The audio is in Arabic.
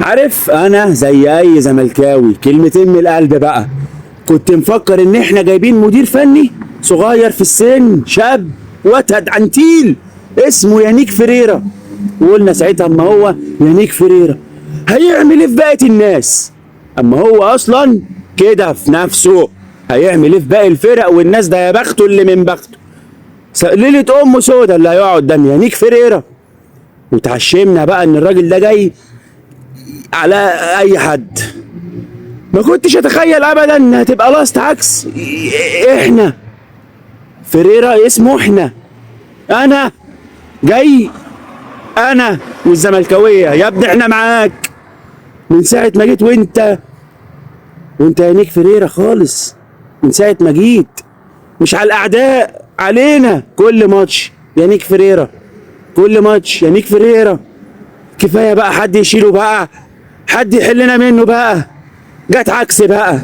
عارف انا زي اي زملكاوي كلمتين من القلب بقى. كنت مفكر ان احنا جايبين مدير فني صغير في السن، شاب وتد عنتيل اسمه يانيك فريرا، وقلنا ساعتها اما هو يانيك فريرا هيعمل ايه في بقية الناس؟ اما هو اصلا كده في نفسه، هيعمل ايه في باقي الفرق والناس؟ ده يا بخته اللي من بخته. ليلة امه سودا اللي هيقعد قدام يانيك فريرا. وتعشمنا بقى ان الراجل ده جاي على اي حد. ما كنتش اتخيل ابدا انها تبقى لاست عكس. احنا فريرا اسمه احنا، انا جاي، انا والزملكاويه يا ابني احنا معاك من ساعه ما جيت. وانت يانيك فريرا خالص من ساعه ما جيت، مش على الاعداء، علينا كل ماتش يانيك فريرا، كل ماتش يانيك فريرا. كفايه بقى، حد يشيله بقى، حد يحلنا منه بقى. جت عكس بقى.